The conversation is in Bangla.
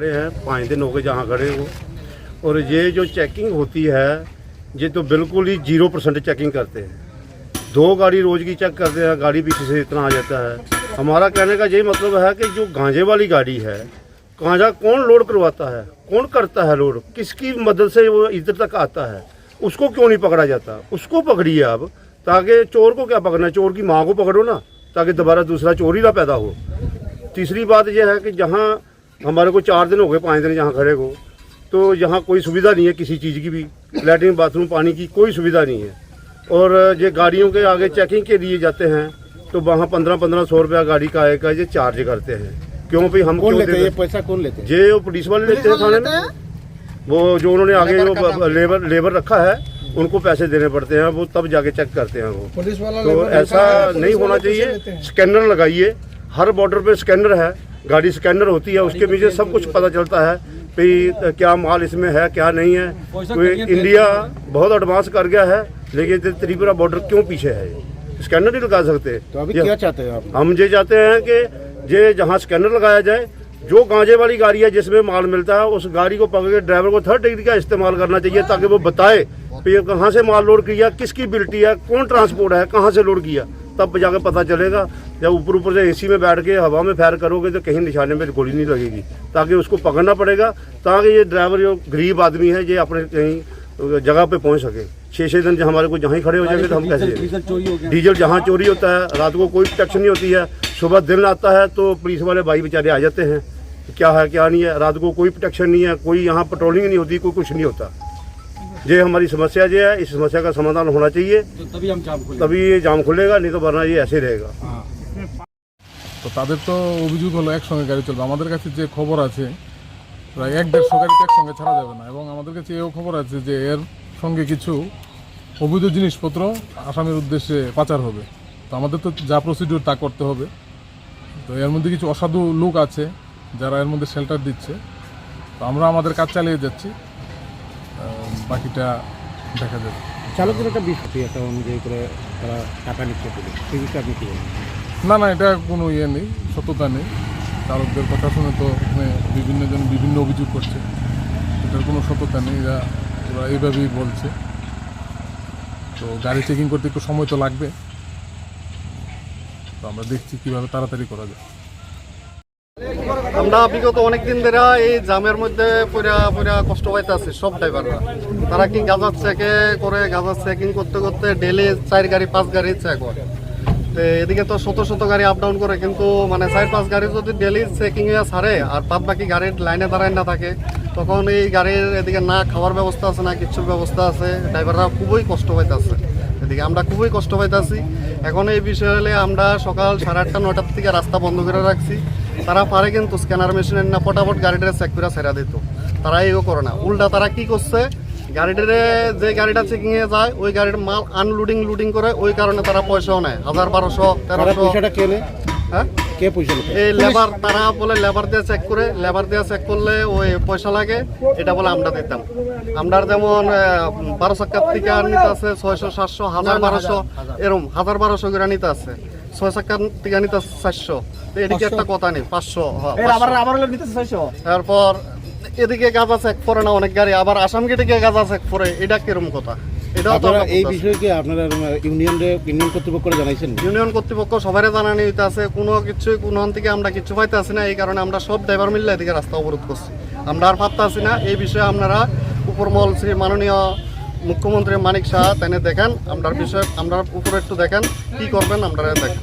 खड़े हैं, 5 दिन हो गए जहाँ खड़े हो। और ये जो चेकिंग होती है ये तो बिल्कुल ही 0% चेकिंग करते हैं। 2 गाड़ी रोज़ की चेक करते हैं, गाड़ी पीछे से इतना आ जाता है। हमारा कहने का यही मतलब है कि जो गांजे वाली गाड़ी है, गांजा कौन लोड करवाता है, कौन करता है लोड, किसकी मदद से वो इधर तक आता है, उसको क्यों नहीं पकड़ा जाता? उसको पकड़िए अब, ताकि चोर को क्या पकड़ना, चोर की माँ को पकड़ो ना, ताकि दोबारा दूसरा चोर ही ना पैदा हो। तीसरी बात यह है कि जहाँ हमारे को 4 दिन हो गए, 5 दिन जहाँ खड़े को, तो यहाँ कोई सुविधा नहीं है किसी चीज़ की भी, लैट्रिन बाथरूम पानी की कोई सुविधा नहीं है। और ये गाड़ियों के आगे चेकिंग के लिए जाते हैं तो वहाँ 1500 रुपया गाड़ी का आएगा, ये चार्ज करते हैं। क्यों भाई? हम कौन लेते हैं ये पैसा? कौन लेते हैं? ये वो पुलिस वाले लेते हैं थाने में। वो जो उन्होंने आगे जो लेबर रखा है उनको पैसे देने पड़ते हैं, वो तब जाके चेक करते हैं वो। पुलिस वाला तो ऐसा नहीं होना चाहिए। स्कैनर लगाइए, हर बॉर्डर पे स्कैनर है, गाड़ी स्कैनर होती है, उसके पीछे सब कुछ पता चलता है भाई क्या माल इसमें है क्या नहीं है। कोई इंडिया बहुत एडवांस कर गया है, लेकिन त्रिपुरा बॉर्डर क्यों पीछे है? स्कैनर नहीं लगा सकते। तो अभी क्या चाहते हैं आप? हम ये चाहते हैं कि ये जहाँ स्कैनर लगाया जाए, जो गांजे वाली गाड़ी है जिसमें माल मिलता है, उस गाड़ी को पकड़ के ड्राइवर को 3rd डिग्री का इस्तेमाल करना चाहिए, ताकि वो बताए कि कहाँ से माल लोड किया, किसकी बिल्टी है, कौन ट्रांसपोर्ट है, कहाँ से लोड किया, तब जाकर पता चलेगा। जब ऊपर से एसी में बैठ के हवा में फायर करोगे तो कहीं निशाने में गोली नहीं लगेगी, ताकि उसको पकड़ना पड़ेगा, ताकि ये ड्राइवर जो गरीब आदमी है ये अपने कहीं जगह पे पहुंच सके। 6-6 दिन हमारे को जहाँ ही खड़े हो जाएंगे तो हम कैसे? डीजल जहाँ चोरी होता है, रात को कोई प्रोटेक्शन नहीं होती है, सुबह दिन आता है तो पुलिस वाले भाई बेचारे आ जाते हैं, क्या है क्या नहीं है, रात को कोई प्रोटेक्शन नहीं है, कोई यहाँ पेट्रोलिंग नहीं होती, कोई कुछ नहीं होता। ये हमारी समस्या जो है, इस समस्या का समाधान होना चाहिए, तभी ये जाम खुलेगा, नहीं तो वरना ये ऐसे रहेगा। তো তাদের তো অভিযোগ হলো একসঙ্গে গাড়ি চলবে। আমাদের কাছে যে খবর আছে প্রায় 1-150 গাড়িকে একসঙ্গে ছাড়া যাবে না, এবং আমাদের কাছে এও খবর আছে যে এর সঙ্গে কিছু অবৈধ জিনিসপত্র আসামের উদ্দেশ্যে পাচার হবে। তো আমাদের তো যা প্রসিডিউর তা করতে হবে। তো এর মধ্যে কিছু অসাধু লোক আছে যারা এর মধ্যে শেল্টার দিচ্ছে। তো আমরা আমাদের কাজ চালিয়ে যাচ্ছি, বাকিটা দেখা যাবে। চালকের একটা বিষয় একটা অনুযায়ী করে তারা টাকা নিচ্ছে পুলিশ, সেই বিষয়ে আপনি কি বলেন? না না, এটা কোনো ইয়ে নেই, সত্যতা নেই। চালকদের কথা শুনে তো বিভিন্ন জন বিভিন্ন অভিযোগ করছে, এটার কোনো সত্যতা নেই, ওরা এইভাবেই বলছে। তো গাড়ি চেকিং করতে একটু সময় তো লাগবে, তো আমরা দেখছি কীভাবে তাড়াতাড়ি করা যায়। আমরা বিগত অনেকদিন ধরে এই জামের মধ্যে পুরা কষ্ট পাইতে আছি সব ড্রাইভাররা। তারা কি গাঁজা চেকে করে, গাঁজা চেকিং করতে করতে ডেলি 4 গাড়ি 5 গাড়ি চেক হয়। তো এদিকে তো শত গাড়ি আপ ডাউন করে, কিন্তু মানে 4-5 গাড়ি যদি ডেলি চেকিং এ ছাড়ে আর বাকি গাড়ির লাইনে দাঁড়ায় না থাকে, তখন এই গাড়ির এদিকে না খাওয়ার ব্যবস্থা আছে না কিছুর ব্যবস্থা আছে, ড্রাইভাররা খুবই কষ্ট পাইতে আছে। এদিকে আমরা খুবই কষ্ট পাইতেছি। এখন এই বিষয় হলে আমরা সকাল 8:30-9টার থেকে রাস্তা বন্ধ করে রাখছি। তারা পারে কিন্তু স্ক্যানার মেশিনের না ফটাফট গাড়িটা চেক করে ছেড়া দিত, তারা এও করে না। উল্টা তারা কি করছে, গাড়িটারে যে গাড়িটা চেকিং এ যায় ওই গাড়ির মাল লুডিং করে, ওই কারণে তারা পয়সাও নেয় 1000-1200-1300। পয়সাটা কে নেয়? হ্যাঁ, কে পয়সা নেয়? এই লেবার, তারা বলে লেবার দিয়ে চেক করে, লেবার দিয়ে চেক করলে ওই পয়সা লাগে, এটা বলে আমরা দিতাম। আমরা যেমন 12 চাকার থেকে নিতে আছে 600-700, 1000-1200 এরকম 1000-1200 করে নিতে আছে, 6 চাকার থেকে নিতে আছে 400। এদিকে একটা কথা নেই, 500। তারপর এদিকে গাঁজা চেক করে না অনেক গাড়ি, আবার আসাম গেটে গিয়ে গাঁজা চেক করে, এটা কিরম কথা? এটাও তো এই বিষয়ে কি আপনারা ইউনিয়ন কর্তৃপক্ষ জানাইছেন? ইউনিয়ন কর্তৃপক্ষ সবাই জানানি হইতে আছে, কোনো থেকে আমরা কিছু পাইতে আসি না। এই কারণে আমরা সব ড্রাইভার মিললে এদিকে রাস্তা অবরোধ করছি, আমরা আর পারতে আসি না। এই বিষয়ে আপনারা উপরমহল শ্রী মাননীয় মুখ্যমন্ত্রী মানিক শাহ তাই দেখেন, আমরা বিষয়ে আমরা উপরে একটু দেখেন কি করবেন, আমরা দেখেন।